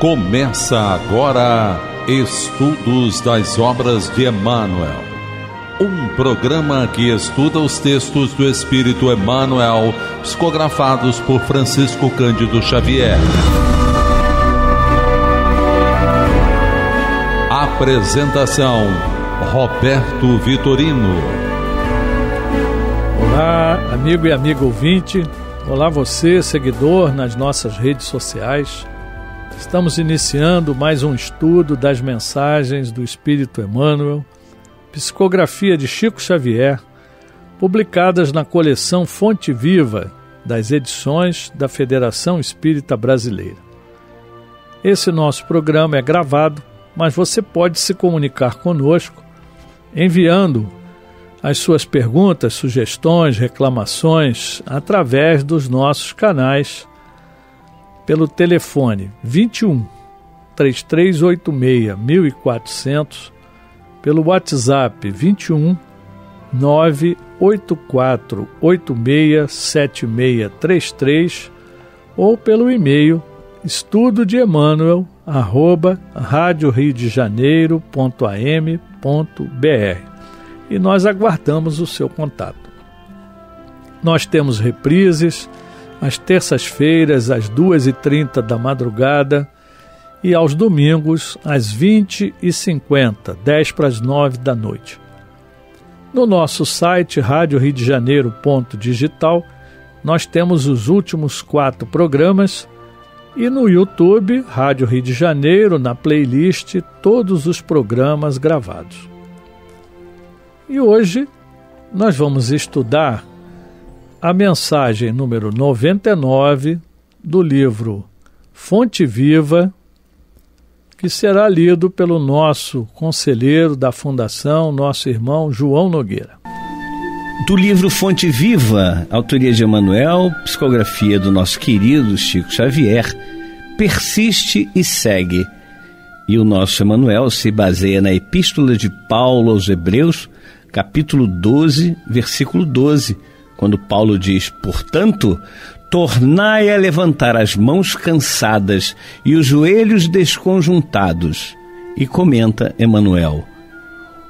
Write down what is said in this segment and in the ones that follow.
Começa agora Estudos das Obras de Emmanuel, um programa que estuda os textos do Espírito Emmanuel, psicografados por Francisco Cândido Xavier. Apresentação: Roberto Vitorino. Olá, amigo e amiga ouvinte. Olá você, seguidor nas nossas redes sociais. Estamos iniciando mais um estudo das mensagens do Espírito Emmanuel, psicografia de Chico Xavier, publicadas na coleção Fonte Viva das edições da Federação Espírita Brasileira. Esse nosso programa é gravado, mas você pode se comunicar conosco enviando as suas perguntas, sugestões, reclamações através dos nossos canais pelo telefone 21 3386 1400, pelo WhatsApp 21 984867633 ou pelo e-mail estudodeemmanuel@radioriodejaneiro.am.br, e nós aguardamos o seu contato. Nós temos reprises às terças-feiras, às 2h30 da madrugada, e aos domingos, às 20h50, 10:50 da noite. No nosso site, radioriodejaneiro.digital, nós temos os últimos 4 programas, e no YouTube, Rádio Rio de Janeiro, na playlist, todos os programas gravados. E hoje nós vamos estudar a mensagem número 99 do livro Fonte Viva, que será lido pelo nosso conselheiro da Fundação, nosso irmão João Nogueira. Do livro Fonte Viva, autoria de Emmanuel, psicografia do nosso querido Chico Xavier, persiste e segue. E o nosso Emmanuel se baseia na Epístola de Paulo aos Hebreus, capítulo 12, versículo 12, quando Paulo diz: portanto, tornai a levantar as mãos cansadas e os joelhos desconjuntados. E comenta Emmanuel: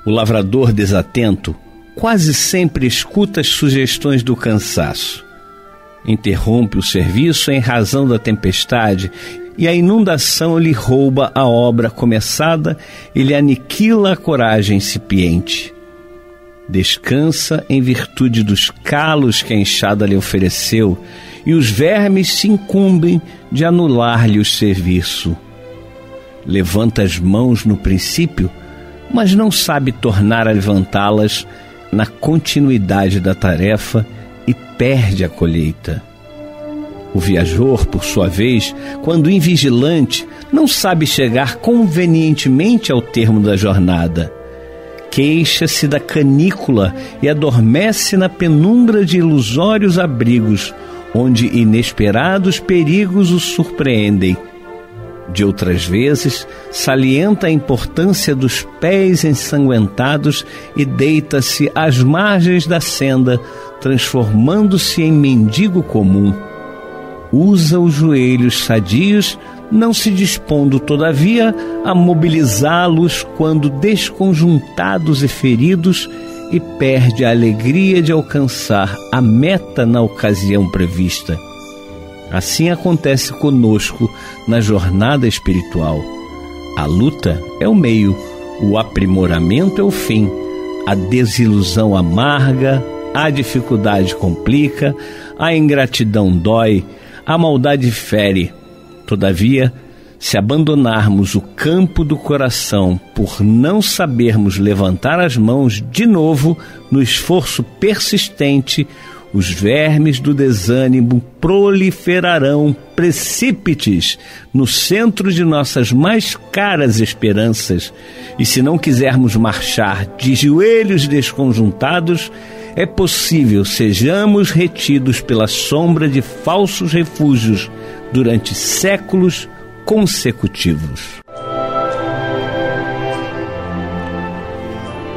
o lavrador desatento quase sempre escuta as sugestões do cansaço. Interrompe o serviço em razão da tempestade, e a inundação lhe rouba a obra começada e lhe aniquila a coragem incipiente. Descansa em virtude dos calos que a enxada lhe ofereceu, e os vermes se incumbem de anular-lhe o serviço. Levanta as mãos no princípio, mas não sabe tornar a levantá-las na continuidade da tarefa e perde a colheita. O viajor, por sua vez, quando invigilante, não sabe chegar convenientemente ao termo da jornada. Queixa-se da canícula e adormece na penumbra de ilusórios abrigos, onde inesperados perigos o surpreendem. De outras vezes, salienta a importância dos pés ensanguentados e deita-se às margens da senda, transformando-se em mendigo comum. Usa os joelhos sadios, não se dispondo, todavia, a mobilizá-los quando desconjuntados e feridos, e perde a alegria de alcançar a meta na ocasião prevista. Assim acontece conosco na jornada espiritual. A luta é o meio, o aprimoramento é o fim, a desilusão amarga, a dificuldade complica, a ingratidão dói, a maldade fere. Todavia, se abandonarmos o campo do coração por não sabermos levantar as mãos de novo no esforço persistente, os vermes do desânimo proliferarão precípites no centro de nossas mais caras esperanças, e se não quisermos marchar de joelhos desconjuntados, é possível sejamos retidos pela sombra de falsos refúgios durante séculos consecutivos.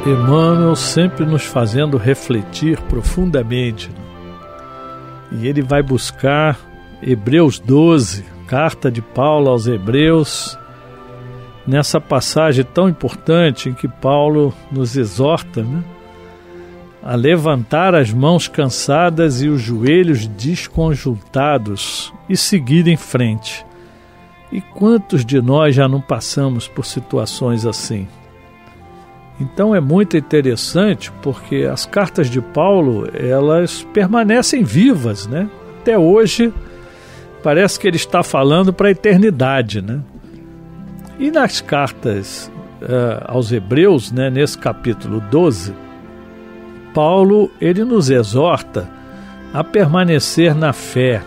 Emmanuel sempre nos fazendo refletir profundamente. E ele vai buscar Hebreus 12, carta de Paulo aos Hebreus, nessa passagem tão importante em que Paulo nos exorta, né, a levantar as mãos cansadas e os joelhos desconjuntados e seguir em frente. E quantos de nós já não passamos por situações assim? Então é muito interessante porque as cartas de Paulo, elas permanecem vivas, né? Até hoje parece que ele está falando para a eternidade, né? E nas cartas aos Hebreus, né, nesse capítulo 12, Paulo, ele nos exorta a permanecer na fé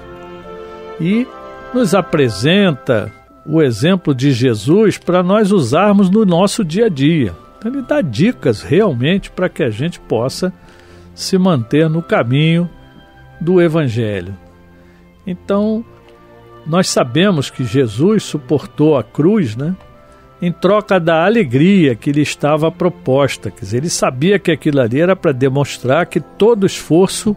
e nos apresenta o exemplo de Jesus para nós usarmos no nosso dia a dia. Então ele dá dicas realmente para que a gente possa se manter no caminho do Evangelho. Então, nós sabemos que Jesus suportou a cruz, né, em troca da alegria que lhe estava proposta. Quer dizer, ele sabia que aquilo ali era para demonstrar que todo esforço,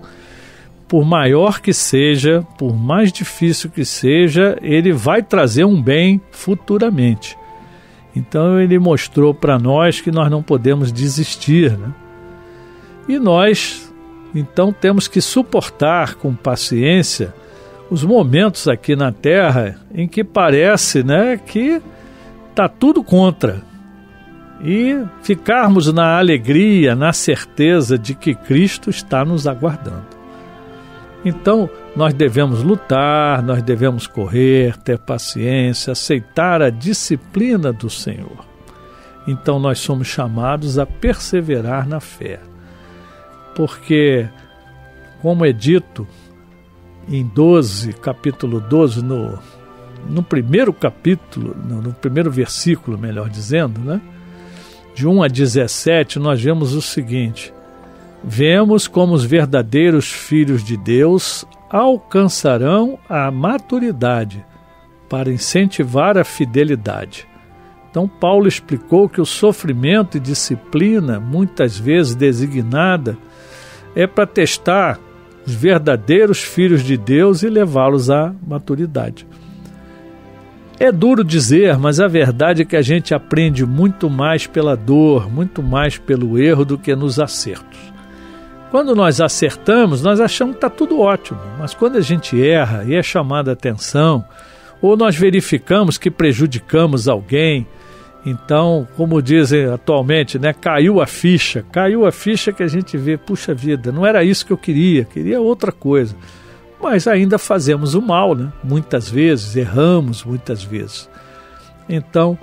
por maior que seja, por mais difícil que seja, ele vai trazer um bem futuramente. Então ele mostrou para nós que nós não podemos desistir, né? E nós, então, temos que suportar com paciência os momentos aqui na Terra em que parece, né, que está tudo contra. E ficarmos na alegria, na certeza de que Cristo está nos aguardando. Então, nós devemos lutar, nós devemos correr, ter paciência, aceitar a disciplina do Senhor. Então, nós somos chamados a perseverar na fé. Porque, como é dito em capítulo 12, no primeiro capítulo, no primeiro versículo, melhor dizendo, né? De 1 a 17, nós vemos o seguinte: vemos como os verdadeiros filhos de Deus alcançarão a maturidade para incentivar a fidelidade. Então Paulo explicou que o sofrimento e disciplina, muitas vezes designada, é para testar os verdadeiros filhos de Deus e levá-los à maturidade. É duro dizer, mas a verdade é que a gente aprende muito mais pela dor, muito mais pelo erro do que nos acertos. Quando nós acertamos, nós achamos que está tudo ótimo, mas quando a gente erra e é chamada a atenção, ou nós verificamos que prejudicamos alguém, então, como dizem atualmente, né, caiu a ficha que a gente vê, puxa vida, não era isso que eu queria outra coisa. Mas ainda fazemos o mal, né? Muitas vezes, erramos muitas vezes. Então,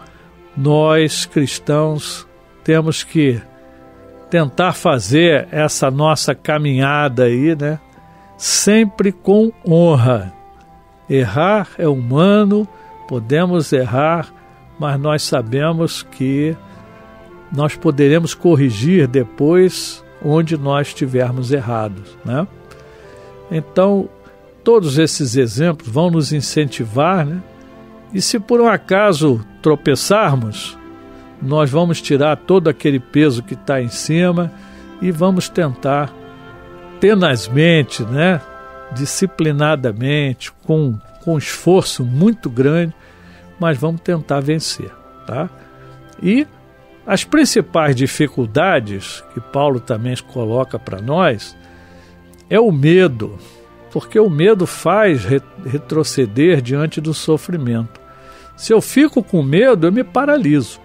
nós cristãos temos que tentar fazer essa nossa caminhada aí, né, sempre com honra. Errar é humano, podemos errar, mas nós sabemos que nós poderemos corrigir depois onde nós estivermos errados, né? Então, todos esses exemplos vão nos incentivar, né? E se por um acaso tropeçarmos, nós vamos tirar todo aquele peso que está em cima e vamos tentar tenazmente, né, disciplinadamente, com esforço muito grande, mas vamos tentar vencer, tá? E as principais dificuldades que Paulo também coloca para nós é o medo, porque o medo faz retroceder diante do sofrimento. Se eu fico com medo, eu me paraliso.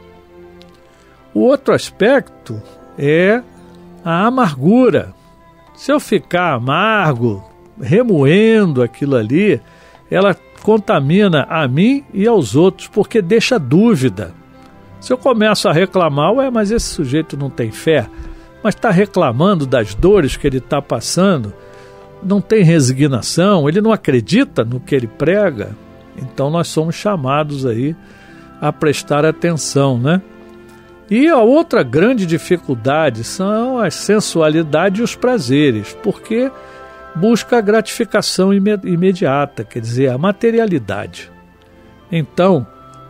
O outro aspecto é a amargura. Se eu ficar amargo, remoendo aquilo ali, ela contamina a mim e aos outros, porque deixa dúvida. Se eu começo a reclamar, mas esse sujeito não tem fé, mas está reclamando das dores que ele está passando, não tem resignação, ele não acredita no que ele prega, então nós somos chamados aí a prestar atenção, né? E a outra grande dificuldade são a sensualidade e os prazeres, porque busca a gratificação imediata, quer dizer, a materialidade. Então,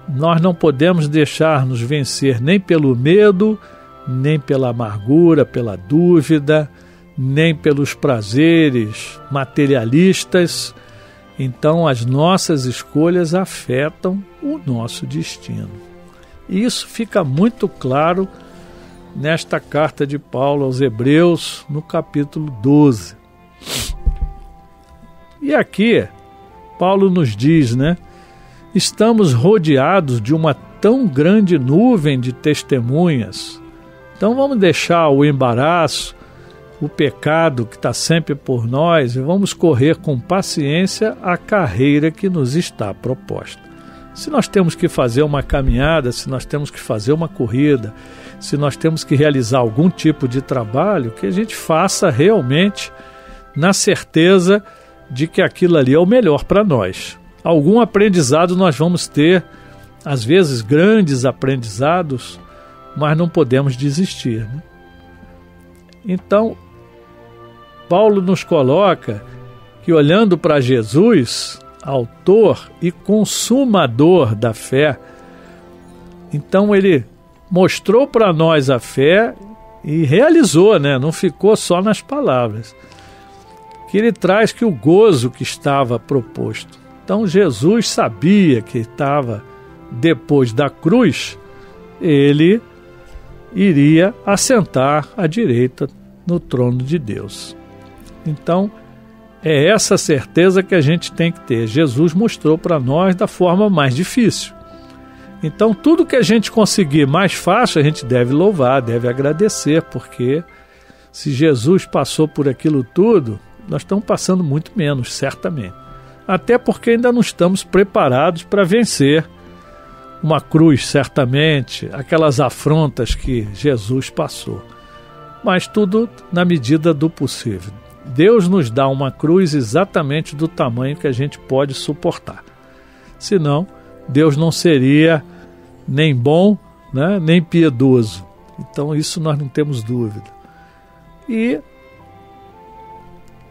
nós não podemos deixar-nos vencer nem pelo medo, nem pela amargura, pela dúvida, nem pelos prazeres materialistas, Então as nossas escolhas afetam o nosso destino. E isso fica muito claro nesta carta de Paulo aos Hebreus, no capítulo 12. E aqui, Paulo nos diz, né? Estamos rodeados de uma tão grande nuvem de testemunhas. Então vamos deixar o embaraço, o pecado que está sempre por nós e vamos correr com paciência a carreira que nos está proposta. Se nós temos que fazer uma caminhada, se nós temos que fazer uma corrida, se nós temos que realizar algum tipo de trabalho, que a gente faça realmente na certeza de que aquilo ali é o melhor para nós. Algum aprendizado nós vamos ter, às vezes grandes aprendizados, mas não podemos desistir, né? Então, Paulo nos coloca que olhando para Jesus, autor e consumador da fé, então ele mostrou para nós a fé e realizou, né? Não ficou só nas palavras. Que ele traz que o gozo que estava proposto. Então Jesus sabia que estava depois da cruz, ele iria assentar à direita no trono de Deus. Então, é essa certeza que a gente tem que ter. Jesus mostrou para nós da forma mais difícil. Então, tudo que a gente conseguir mais fácil, a gente deve louvar, deve agradecer, porque se Jesus passou por aquilo tudo, nós estamos passando muito menos, certamente. Até porque ainda não estamos preparados para vencer uma cruz, certamente, aquelas afrontas que Jesus passou. Mas tudo na medida do possível. Deus nos dá uma cruz exatamente do tamanho que a gente pode suportar. Senão, Deus não seria nem bom, né, nem piedoso. Então, isso nós não temos dúvida. E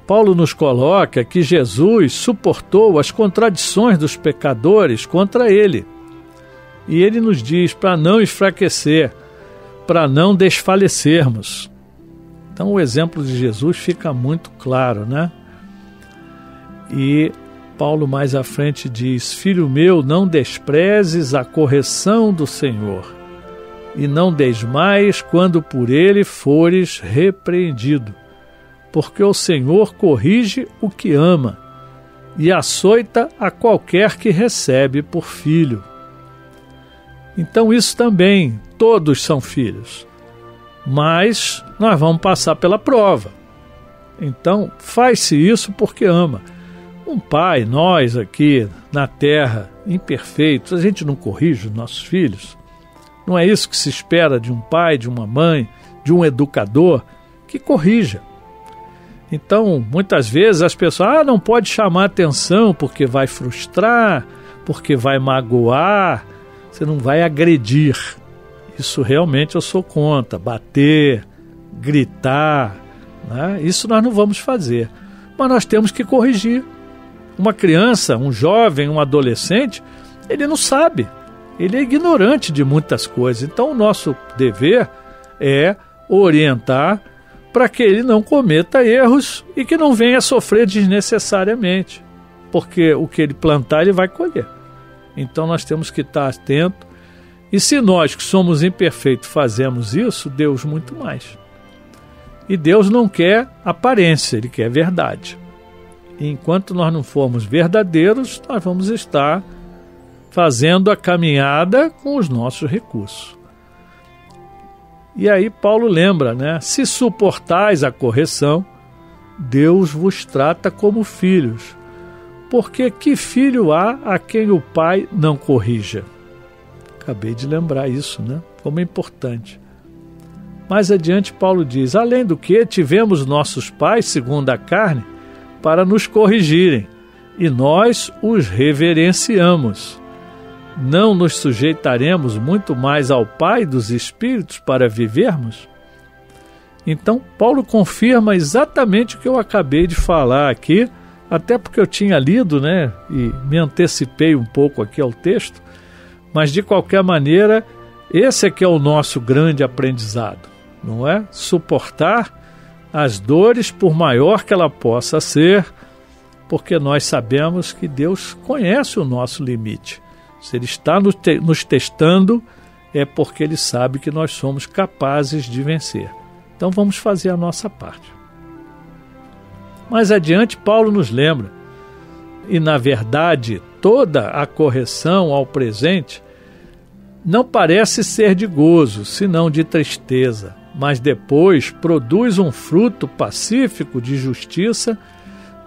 Paulo nos coloca que Jesus suportou as contradições dos pecadores contra ele. E ele nos diz para não enfraquecer, para não desfalecermos. Então o exemplo de Jesus fica muito claro, né? E Paulo mais à frente diz: Filho meu, não desprezes a correção do Senhor, e não desmaies quando por ele fores repreendido, porque o Senhor corrige o que ama, e açoita a qualquer que recebe por filho. Então isso também, todos são filhos, mas nós vamos passar pela prova. Então faz-se isso porque ama. Um pai, nós aqui na terra, imperfeitos, a gente não corrige os nossos filhos? Não é isso que se espera de um pai, de uma mãe, de um educador que corrija. Então, muitas vezes as pessoas, não pode chamar atenção porque vai frustrar, porque vai magoar, você não vai agredir. Isso realmente eu sou contra, bater, gritar, né? Isso nós não vamos fazer, mas nós temos que corrigir. Uma criança, um jovem, um adolescente, ele não sabe, ele é ignorante de muitas coisas. Então o nosso dever é orientar para que ele não cometa erros e que não venha sofrer desnecessariamente, porque o que ele plantar ele vai colher. Então nós temos que estar atentos, e se nós que somos imperfeitos fazemos isso, Deus muito mais. E Deus não quer aparência, Ele quer verdade. E enquanto nós não formos verdadeiros, nós vamos estar fazendo a caminhada com os nossos recursos. E aí Paulo lembra, né? Se suportais a correção, Deus vos trata como filhos. Porque que filho há a quem o pai não corrija? Acabei de lembrar isso, né? Como é importante. Mais adiante Paulo diz: além do que tivemos nossos pais, segundo a carne, para nos corrigirem, e nós os reverenciamos. Não nos sujeitaremos muito mais ao Pai dos Espíritos para vivermos? Então, Paulo confirma exatamente o que eu acabei de falar aqui, até porque eu tinha lido, né, e me antecipei um pouco aqui ao texto, mas de qualquer maneira, esse é que é o nosso grande aprendizado, não é? Suportar as dores, por maior que ela possa ser, porque nós sabemos que Deus conhece o nosso limite. Se Ele está nos testando, é porque Ele sabe que nós somos capazes de vencer. Então vamos fazer a nossa parte. Mais adiante, Paulo nos lembra, e na verdade, toda a correção ao presente não parece ser de gozo, senão de tristeza, mas depois produz um fruto pacífico de justiça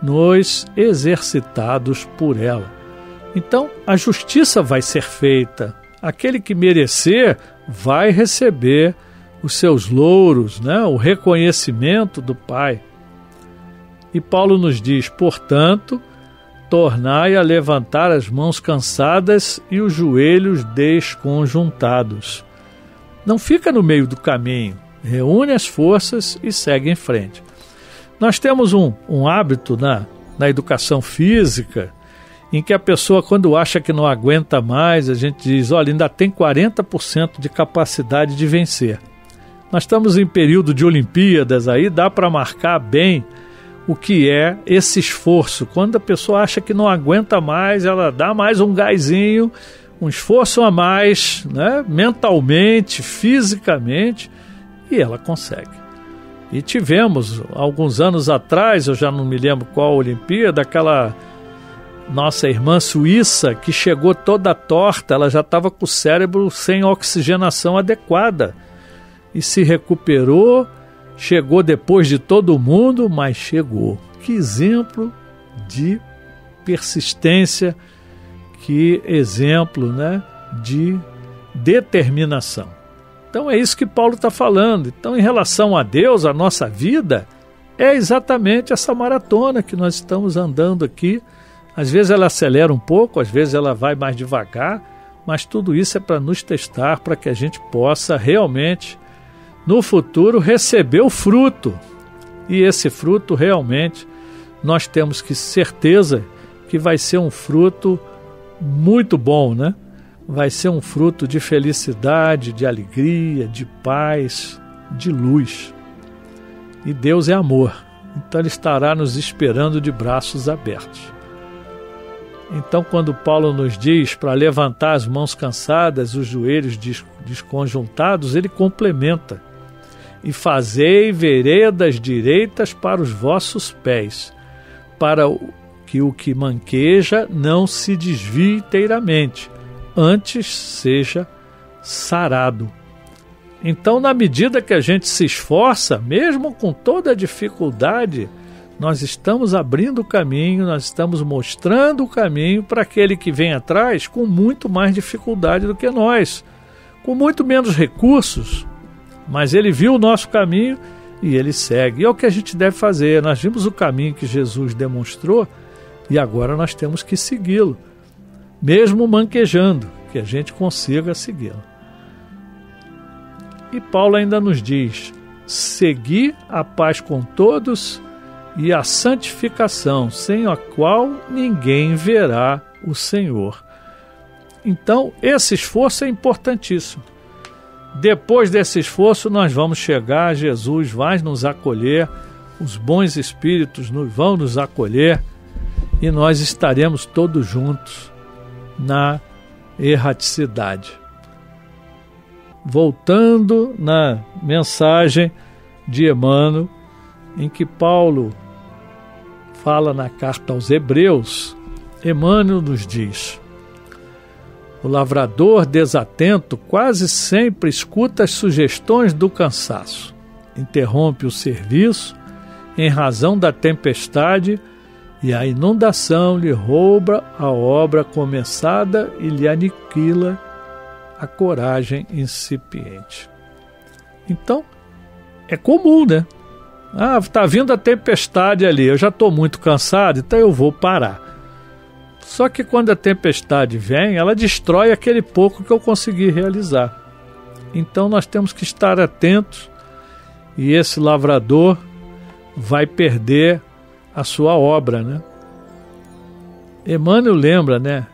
nos exercitados por ela. Então, a justiça vai ser feita. Aquele que merecer vai receber os seus louros, né? O reconhecimento do Pai. E Paulo nos diz, portanto, tornai a levantar as mãos cansadas e os joelhos desconjuntados. Não fica no meio do caminho, reúne as forças e segue em frente. Nós temos um hábito na educação física, em que a pessoa, quando acha que não aguenta mais, a gente diz, olha, ainda tem 40% de capacidade de vencer. Nós estamos em período de Olimpíadas, aí dá para marcar bem o que é esse esforço. Quando a pessoa acha que não aguenta mais, ela dá mais um gásinho, um esforço a mais, né? Mentalmente, fisicamente, e ela consegue. E tivemos, alguns anos atrás, eu já não me lembro qual Olimpíada, aquela nossa irmã suíça que chegou toda torta, ela já estava com o cérebro sem oxigenação adequada e se recuperou, chegou depois de todo mundo, mas chegou. Que exemplo de persistência, que exemplo, né, de determinação. Então é isso que Paulo está falando. Então, em relação a Deus, a nossa vida é exatamente essa maratona que nós estamos andando aqui. Às vezes ela acelera um pouco, às vezes ela vai mais devagar, mas tudo isso é para nos testar, para que a gente possa realmente, no futuro, receber o fruto. E esse fruto, realmente, nós temos que certeza que vai ser um fruto muito bom, né? Vai ser um fruto de felicidade, de alegria, de paz, de luz. E Deus é amor, então Ele estará nos esperando de braços abertos. Então, quando Paulo nos diz para levantar as mãos cansadas, os joelhos desconjuntados, ele complementa: e fazei veredas direitas para os vossos pés, para que o que manqueja não se desvie inteiramente, antes seja sarado. Então, na medida que a gente se esforça, mesmo com toda a dificuldade, nós estamos abrindo o caminho, nós estamos mostrando o caminho para aquele que vem atrás com muito mais dificuldade do que nós, com muito menos recursos, mas ele viu o nosso caminho e ele segue. E é o que a gente deve fazer. Nós vimos o caminho que Jesus demonstrou e agora nós temos que segui-lo, mesmo manquejando, que a gente consiga segui-lo. E Paulo ainda nos diz: segui a paz com todos e a santificação, sem a qual ninguém verá o Senhor. Então, esse esforço é importantíssimo. Depois desse esforço, nós vamos chegar, Jesus vai nos acolher, os bons espíritos vão nos acolher e nós estaremos todos juntos na erraticidade. Voltando na mensagem de Emmanuel, em que Paulo fala na carta aos Hebreus, Emmanuel nos diz: o lavrador desatento quase sempre escuta as sugestões do cansaço, interrompe o serviço em razão da tempestade e a inundação lhe rouba a obra começada e lhe aniquila a coragem incipiente. Então, é comum, né? Está vindo a tempestade ali, eu já estou muito cansado, então eu vou parar. Só que quando a tempestade vem, ela destrói aquele pouco que eu consegui realizar. Então nós temos que estar atentos e esse lavrador vai perder a sua obra, né? Emmanuel lembra, né?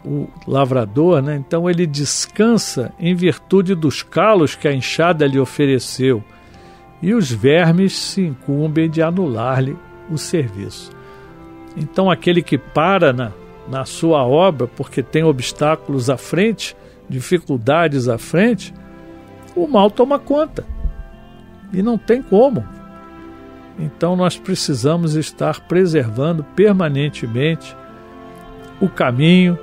O lavrador, né? Então ele descansa em virtude dos calos que a enxada lhe ofereceu e os vermes se incumbem de anular-lhe o serviço. Então aquele que para na sua obra porque tem obstáculos à frente, dificuldades à frente, o mal toma conta. E não tem como. Então nós precisamos estar preservando permanentemente o caminho,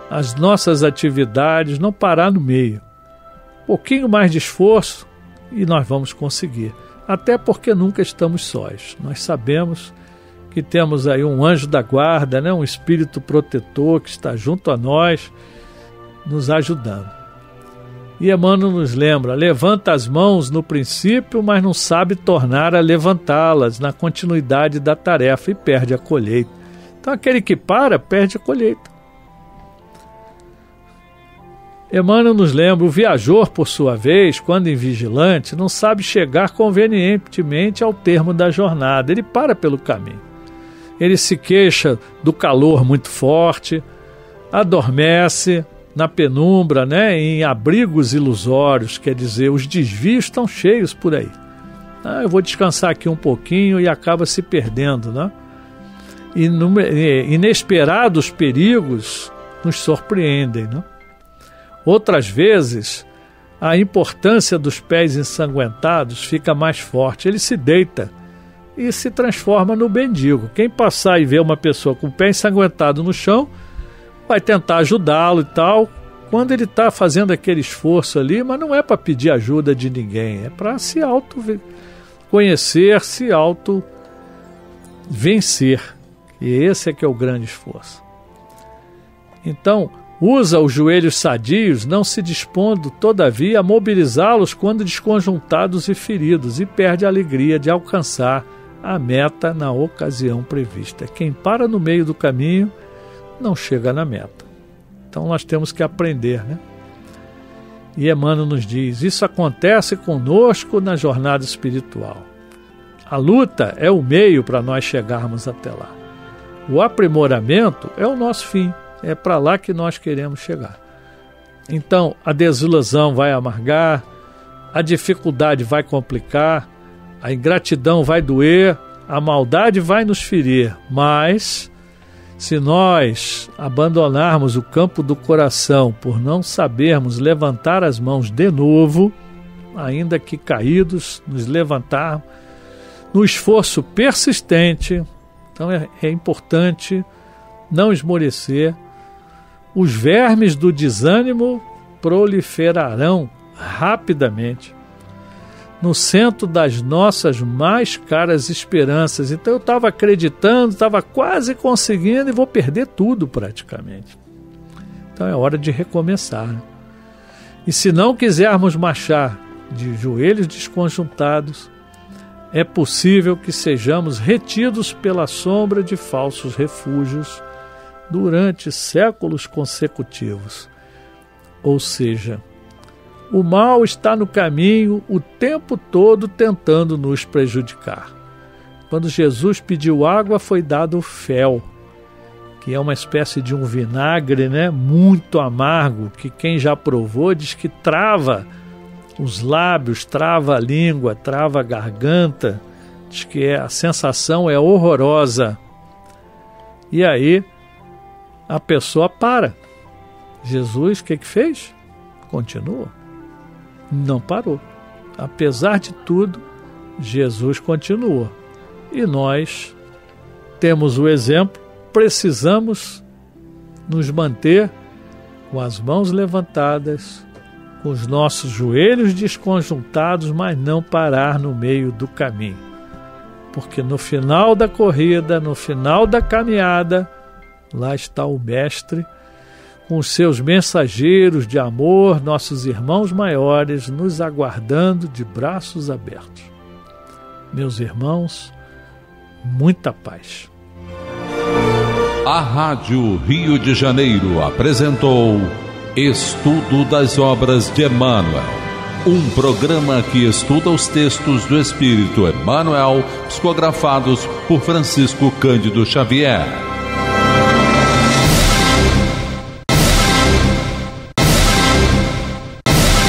as nossas atividades, não parar no meio. Um pouquinho mais de esforço e nós vamos conseguir. Até porque nunca estamos sós. Nós sabemos que temos aí um anjo da guarda, né? Um espírito protetor que está junto a nós, nos ajudando. E Emmanuel nos lembra, levanta as mãos no princípio, mas não sabe tornar a levantá-las na continuidade da tarefa e perde a colheita. Então aquele que para, perde a colheita. Emmanuel nos lembra, o viajor, por sua vez, quando invigilante, não sabe chegar convenientemente ao termo da jornada, ele para pelo caminho. Ele se queixa do calor muito forte, adormece na penumbra, né, em abrigos ilusórios, quer dizer, os desvios estão cheios por aí. Eu vou descansar aqui um pouquinho e acaba se perdendo, né? E inesperados perigos nos surpreendem, né? Outras vezes, a importância dos pés ensanguentados fica mais forte. Ele se deita e se transforma no mendigo. Quem passar e ver uma pessoa com o pé ensanguentado no chão, vai tentar ajudá-lo e tal, quando ele está fazendo aquele esforço ali, mas não é para pedir ajuda de ninguém, é para se auto-conhecer, se auto-vencer. E esse é que é o grande esforço. Então, usa os joelhos sadios, não se dispondo, todavia, a mobilizá-los quando desconjuntados e feridos, e perde a alegria de alcançar a meta na ocasião prevista. Quem para no meio do caminho não chega na meta. Então nós temos que aprender, né? E Emmanuel nos diz, isso acontece conosco na jornada espiritual. A luta é o meio para nós chegarmos até lá. O aprimoramento é o nosso fim. É para lá que nós queremos chegar. Então, a desilusão vai amargar, a dificuldade vai complicar, a ingratidão vai doer, a maldade vai nos ferir. Mas, se nós abandonarmos o campo do coração por não sabermos levantar as mãos de novo, ainda que caídos, nos levantar no esforço persistente, então é importante não esmorecer. Os vermes do desânimo proliferarão rapidamente no centro das nossas mais caras esperanças. Então eu estava acreditando, estava quase conseguindo e vou perder tudo praticamente. Então é hora de recomeçar. E se não quisermos marchar de joelhos desconjuntados, é possível que sejamos retidos pela sombra de falsos refúgios durante séculos consecutivos. Ou seja, o mal está no caminho o tempo todo tentando nos prejudicar. Quando Jesus pediu água, foi dado fel, que é uma espécie de um vinagre, né, muito amargo, que quem já provou diz que trava os lábios, trava a língua, trava a garganta, diz que a sensação é horrorosa. E aí a pessoa para. Jesus, o que fez? Continua. Não parou. Apesar de tudo, Jesus continuou. E nós temos o exemplo, precisamos nos manter com as mãos levantadas, com os nossos joelhos desconjuntados, mas não parar no meio do caminho. Porque no final da corrida, no final da caminhada, lá está o Mestre, com os seus mensageiros de amor, nossos irmãos maiores, nos aguardando de braços abertos. Meus irmãos, muita paz. A Rádio Rio de Janeiro apresentou Estudo das Obras de Emmanuel, um programa que estuda os textos do Espírito Emmanuel, psicografados por Francisco Cândido Xavier.